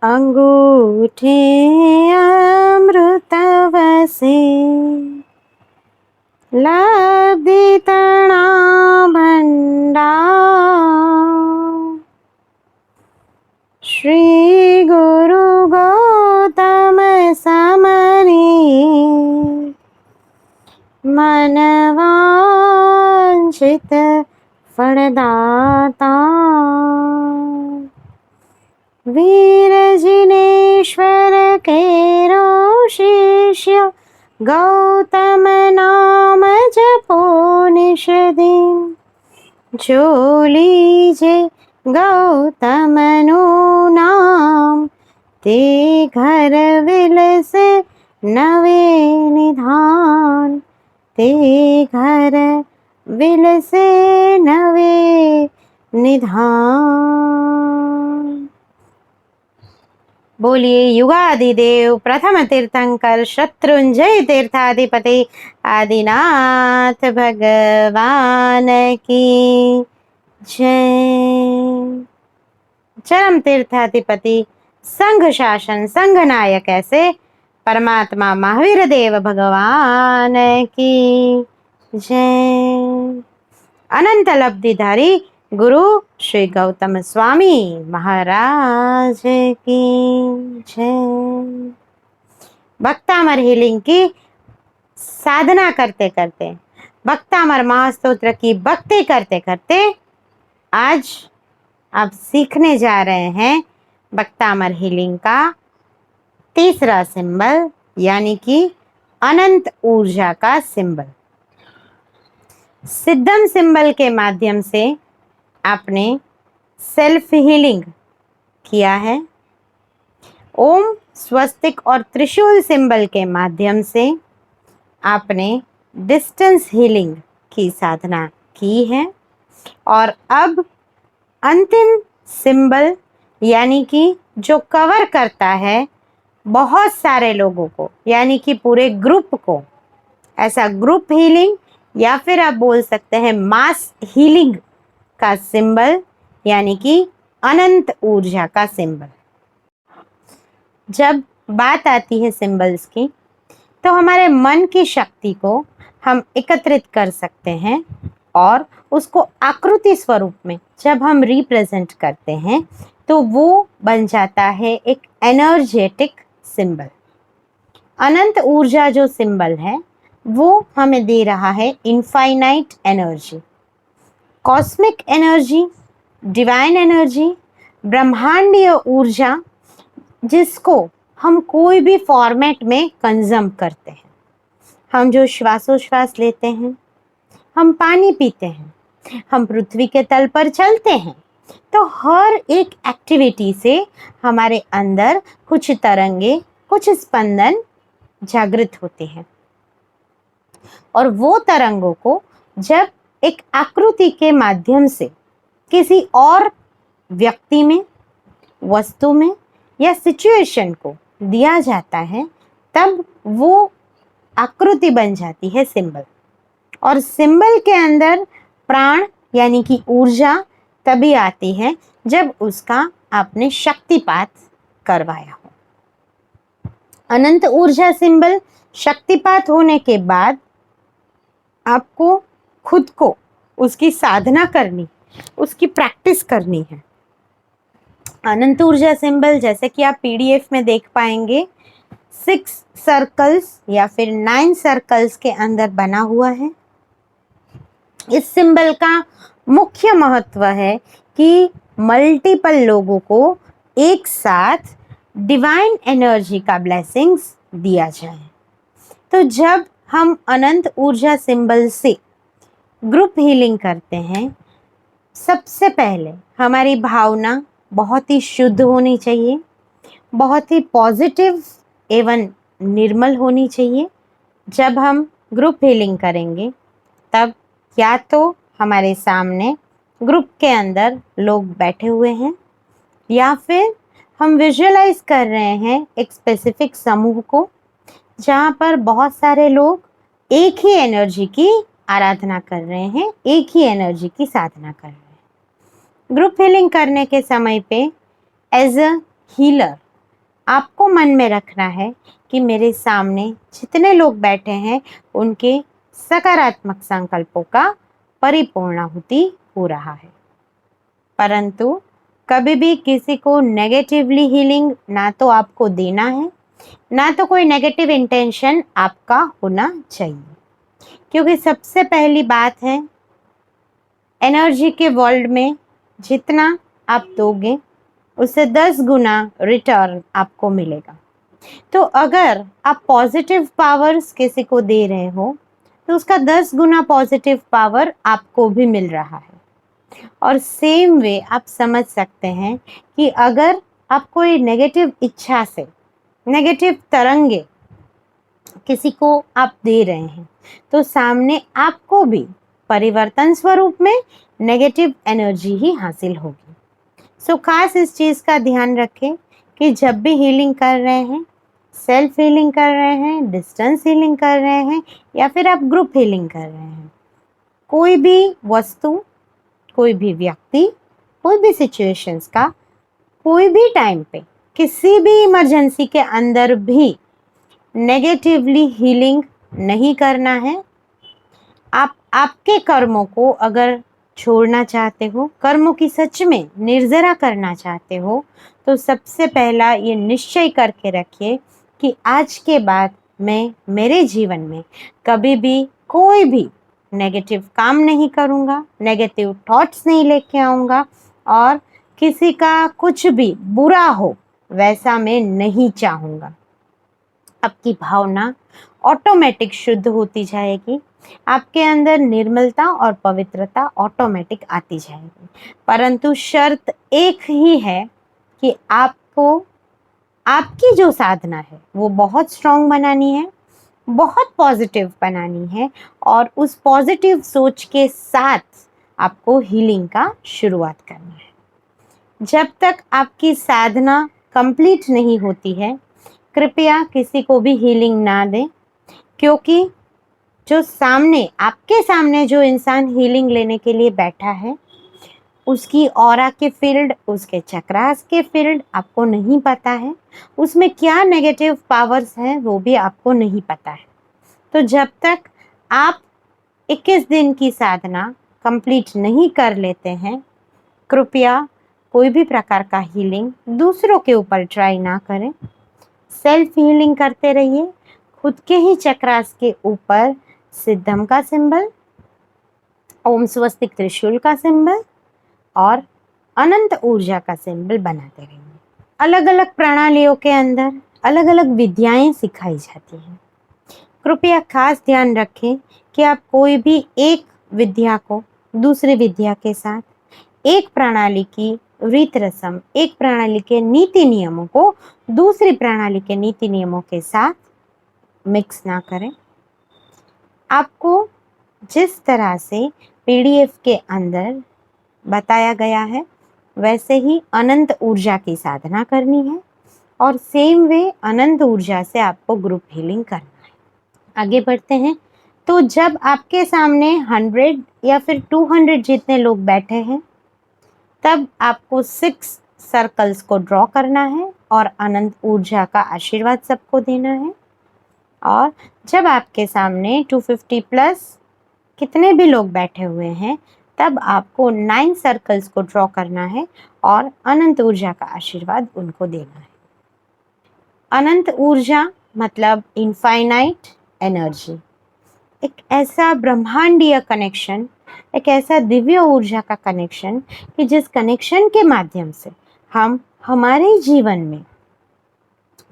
अंगूठे अमृतवसे लब्धितणा भंडार श्री गुरु गौतम समरी मनवांछित फलदाता वीर जिनेश्वर केरो शिष्य गौतम नाम जपो निश दिन जो लीजे गौतम नु नाम ते घर विलसे नवे निधान ते घर विलसे नवे निधान। बोलिए युगादिदेव प्रथम तीर्थंकर शत्रुंजय तीर्थाधिपति आदिनाथ भगवान की जय। चरम तीर्थाधिपति संघ शासन संघ नायक ऐसे परमात्मा महावीर देव भगवान की जय। अनंत लब्धिधारी गुरु श्री गौतम स्वामी महाराज की जय। भक्तामर हीलिंग की साधना करते करते, भक्तामर महास्तोत्र की भक्ति करते करते आज आप सीखने जा रहे हैं भक्तामर हीलिंग का तीसरा सिंबल, यानी कि अनंत ऊर्जा का सिंबल। सिद्धम सिंबल के माध्यम से आपने सेल्फ हीलिंग किया है। ओम, स्वस्तिक और त्रिशूल सिंबल के माध्यम से आपने डिस्टेंस हीलिंग की साधना की है। और अब अंतिम सिंबल, यानी कि जो कवर करता है बहुत सारे लोगों को, यानी कि पूरे ग्रुप को, ऐसा ग्रुप हीलिंग या फिर आप बोल सकते हैं मास हीलिंग का सिंबल, यानी कि अनंत ऊर्जा का सिंबल। जब बात आती है सिंबल्स की, तो हमारे मन की शक्ति को हम एकत्रित कर सकते हैं और उसको आकृति स्वरूप में जब हम रिप्रेजेंट करते हैं तो वो बन जाता है एक एनर्जेटिक सिंबल। अनंत ऊर्जा जो सिंबल है वो हमें दे रहा है infinite energy, cosmic energy, divine energy, ब्रह्मांडीय ऊर्जा, जिसको हम कोई भी फॉर्मेट में कंज्यूम करते हैं। हम जो श्वासोश्वास लेते हैं, हम पानी पीते हैं, हम पृथ्वी के तल पर चलते हैं, तो हर एक एक्टिविटी से हमारे अंदर कुछ तरंगे, कुछ स्पंदन जागृत होते हैं। और वो तरंगों को जब एक आकृति के माध्यम से किसी और व्यक्ति में, वस्तु में या सिचुएशन को दिया जाता है, तब वो आकृति बन जाती है सिंबल। और सिंबल के अंदर प्राण यानी कि ऊर्जा तभी आती है जब उसका आपने शक्तिपात करवाया हो। अनंत ऊर्जा सिंबल शक्तिपात होने के बाद आपको खुद को उसकी साधना करनी, उसकी प्रैक्टिस करनी है। अनंत ऊर्जा सिंबल जैसे कि आप पीडीएफ में देख पाएंगे 6 सर्कल्स या फिर 9 सर्कल्स के अंदर बना हुआ है। इस सिंबल का मुख्य महत्व है कि मल्टीपल लोगों को एक साथ डिवाइन एनर्जी का ब्लेसिंग्स दिया जाए। तो जब हम अनंत ऊर्जा सिंबल से ग्रुप हीलिंग करते हैं, सबसे पहले हमारी भावना बहुत ही शुद्ध होनी चाहिए, बहुत ही पॉजिटिव एवं निर्मल होनी चाहिए। जब हम ग्रुप हीलिंग करेंगे तब या तो हमारे सामने ग्रुप के अंदर लोग बैठे हुए हैं, या फिर हम विजुअलाइज कर रहे हैं एक स्पेसिफिक समूह को, जहाँ पर बहुत सारे लोग एक ही एनर्जी की आराधना कर रहे हैं, एक ही एनर्जी की साधना कर रहे हैं। ग्रुप हीलिंग करने के समय पे एज अ हीलर आपको मन में रखना है कि मेरे सामने जितने लोग बैठे हैं उनके सकारात्मक संकल्पों का परिपूर्णाहुति हो रहा है। परंतु कभी भी किसी को नेगेटिवली हीलिंग ना तो आपको देना है, ना तो कोई नेगेटिव इंटेंशन आपका होना चाहिए। क्योंकि सबसे पहली बात है, एनर्जी के वर्ल्ड में जितना आप दोगे उससे 10 गुना रिटर्न आपको मिलेगा। तो अगर आप पॉजिटिव पावर्स किसी को दे रहे हो तो उसका 10 गुना पॉजिटिव पावर आपको भी मिल रहा है। और सेम वे आप समझ सकते हैं कि अगर आप कोई नेगेटिव इच्छा से, नेगेटिव तरंगे किसी को आप दे रहे हैं तो सामने आपको भी परिवर्तन स्वरूप में नेगेटिव एनर्जी ही हासिल होगी। सो खास इस चीज़ का ध्यान रखें कि जब भी हीलिंग कर रहे हैं, सेल्फ हीलिंग कर रहे हैं, डिस्टेंस हीलिंग कर रहे हैं या फिर आप ग्रुप हीलिंग कर रहे हैं, कोई भी वस्तु, कोई भी व्यक्ति, कोई भी सिचुएशंस का कोई भी टाइम पे, किसी भी इमरजेंसी के अंदर भी नेगेटिवली हीलिंग नहीं करना है। आप आपके कर्मों को अगर छोड़ना चाहते हो, कर्मों की सच में निर्जरा करना चाहते हो, तो सबसे पहला ये निश्चय करके रखिए कि आज के बाद मैं मेरे जीवन में कभी भी कोई भी नेगेटिव काम नहीं करूँगा, नेगेटिव थॉट्स नहीं लेके आऊँगा और किसी का कुछ भी बुरा हो वैसा मैं नहीं चाहूँगा। आपकी भावना ऑटोमेटिक शुद्ध होती जाएगी, आपके अंदर निर्मलता और पवित्रता ऑटोमेटिक आती जाएगी। परंतु शर्त एक ही है कि आपको आपकी जो साधना है वो बहुत स्ट्रांग बनानी है, बहुत पॉजिटिव बनानी है और उस पॉजिटिव सोच के साथ आपको हीलिंग का शुरुआत करना है। जब तक आपकी साधना कंप्लीट नहीं होती है, कृपया किसी को भी हीलिंग ना दें, क्योंकि जो सामने, आपके सामने जो इंसान हीलिंग लेने के लिए बैठा है, उसकी ऑरा के फील्ड, उसके चक्रास के फील्ड आपको नहीं पता है, उसमें क्या नेगेटिव पावर्स हैं वो भी आपको नहीं पता है। तो जब तक आप 21 दिन की साधना कंप्लीट नहीं कर लेते हैं, कृपया कोई भी प्रकार का हीलिंग दूसरों के ऊपर ट्राई ना करें। सेल्फ हीलिंग करते रहिए। खुद के ही चक्रास के ऊपर सिद्धम का सिंबल, ओम स्वस्तिक त्रिशूल का सिंबल और अनंत ऊर्जा का सिंबल बनाते रहिए। अलग अलग प्रणालियों के अंदर अलग अलग विद्याएं सिखाई जाती हैं। कृपया खास ध्यान रखें कि आप कोई भी एक विद्या को दूसरी विद्या के साथ, एक प्रणाली की रीत रस्म, एक प्रणाली के नीति नियमों को दूसरी प्रणाली के नीति नियमों के साथ मिक्स ना करें। आपको जिस तरह से पीडीएफ के अंदर बताया गया है वैसे ही अनंत ऊर्जा की साधना करनी है और सेम वे अनंत ऊर्जा से आपको ग्रुप हीलिंग करना है। आगे बढ़ते हैं। तो जब आपके सामने 100 या फिर 200 जितने लोग बैठे हैं, तब आपको 6 सर्कल्स को ड्रॉ करना है और अनंत ऊर्जा का आशीर्वाद सबको देना है। और जब आपके सामने 250 प्लस कितने भी लोग बैठे हुए हैं, तब आपको 9 सर्कल्स को ड्रॉ करना है और अनंत ऊर्जा का आशीर्वाद उनको देना है। अनंत ऊर्जा मतलब इनफाइनाइट एनर्जी, एक ऐसा ब्रह्मांडीय कनेक्शन, एक ऐसा दिव्य ऊर्जा का कनेक्शन कि जिस कनेक्शन के माध्यम से हम हमारे जीवन में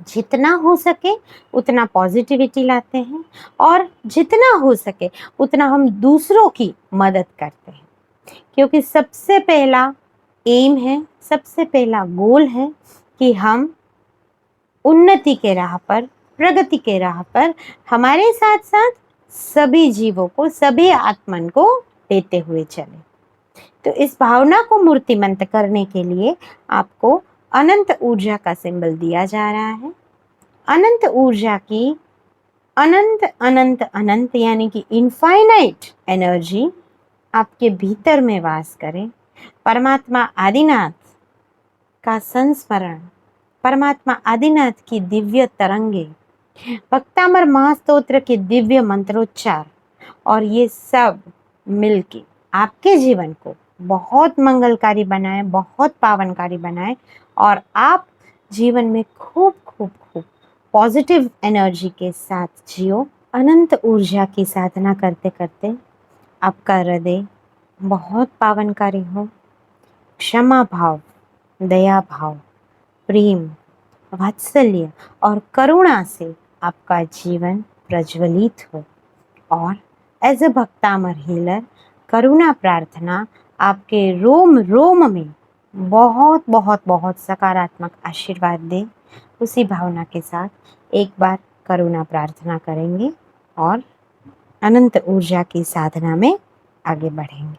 जितना हो सके उतना पॉजिटिविटी लाते हैं और जितना हो सके उतना हम दूसरों की मदद करते हैं। क्योंकि सबसे पहला एम है, सबसे पहला गोल है कि हम उन्नति के राह पर, प्रगति के राह पर हमारे साथ साथ सभी जीवों को, सभी आत्मन को देते हुए चले। तो इस भावना को मूर्तिमंत करने के लिए आपको अनंत ऊर्जा का सिंबल दिया जा रहा है। अनंत ऊर्जा की अनंत अनंत अनंत यानी कि इनफाइनाइट एनर्जी आपके भीतर में वास करें। परमात्मा आदिनाथ का संस्मरण परमात्मा आदिनाथ की दिव्य तरंगे, भक्तामर महास्तोत्र के दिव्य मंत्रोच्चार और ये सब मिलके आपके जीवन को बहुत मंगलकारी बनाए, बहुत पावनकारी बनाए और आप जीवन में खूब खूब खूब पॉजिटिव एनर्जी के साथ जियो। अनंत ऊर्जा की साधना करते करते आपका हृदय बहुत पावनकारी हो। क्षमा भाव, दया भाव, प्रेम, वात्सल्य और करुणा से आपका जीवन प्रज्वलित हो। और एज ए भक्तामर हीलर करुणा प्रार्थना आपके रोम रोम में बहुत बहुत बहुत सकारात्मक आशीर्वाद दे। उसी भावना के साथ एक बार करुणा प्रार्थना करेंगे और अनंत ऊर्जा की साधना में आगे बढ़ेंगे।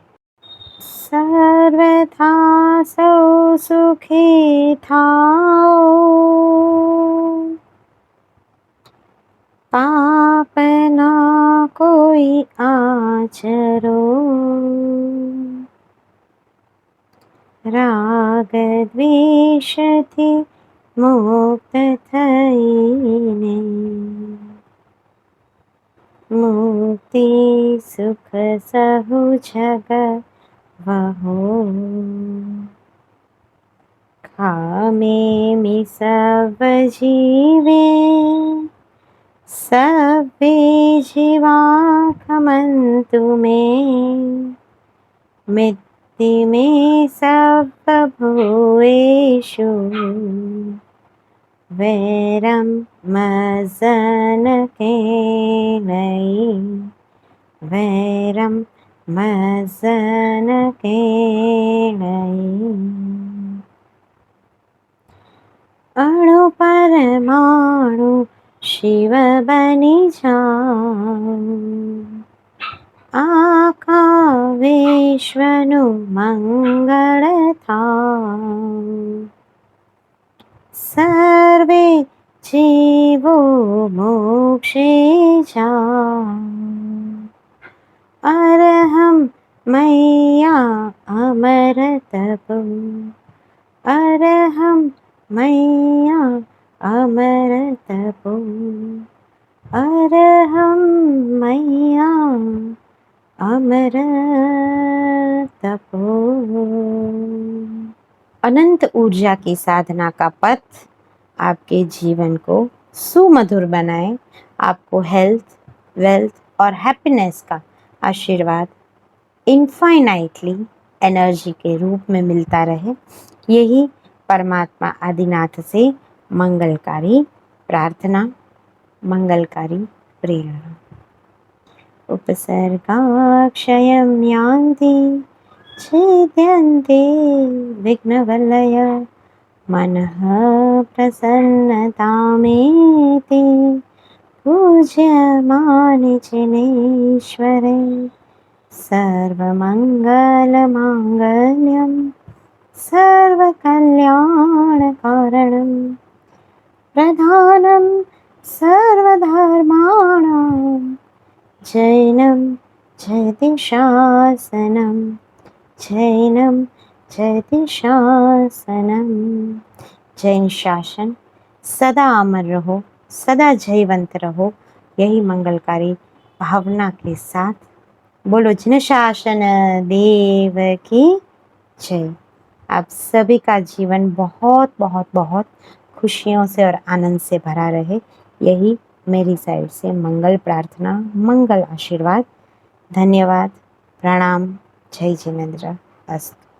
सर्वथा सौ सुखी थाओ, पाप ना कोई आचरो, राग द्वेषથી मुक्त થઈને मुक्ति सुख सहु जग वहो। खामे मी सब जीवे, सभे जीवा खमन्तु मे, मित्ति मे सब भूयेषु, वैरम मजन के नहीं, वैरम मजन के नहीं। अणु परमाणु शिव बनी जाऊं, आखा विश्वनु मंगल थाऊं। सर्वे जीवो मोक्षे जाऊं, अरहं मैया अमर तपो, अरहं मैया अमर तपो, अरहं मैया अमर तपो। अनंत ऊर्जा की साधना का पथ आपके जीवन को सुमधुर बनाए, आपको हेल्थ, वेल्थ और हैप्पीनेस का आशीर्वाद इनफाइनाइटली एनर्जी के रूप में मिलता रहे। यही परमात्मा आदिनाथ से मंगलकारी प्रार्थना, मंगलकारी प्रेरणा। उपसर्गाक्षयं यान्ति छेद्यन्ते विघ्नवलय, मनः प्रसन्नतामेति पूज्यमाने जिनेश्वरे। सर्वमङ्गलमाङ्गल्यं सर्वकल्याणकारणं, प्रधानं सर्वधर्माणां, जैनं जयति शासनं, जैनं जयति शासनं। जैन शासन सदा अमर रहो, सदा जयवंत रहो। यही मंगलकारी भावना के साथ बोलो जिन शासन देव की जय। आप सभी का जीवन बहुत बहुत बहुत खुशियों से और आनंद से भरा रहे। यही मेरी साइड से मंगल प्रार्थना, मंगल आशीर्वाद। धन्यवाद, प्रणाम, जय जिनेन्द्र अस्तु।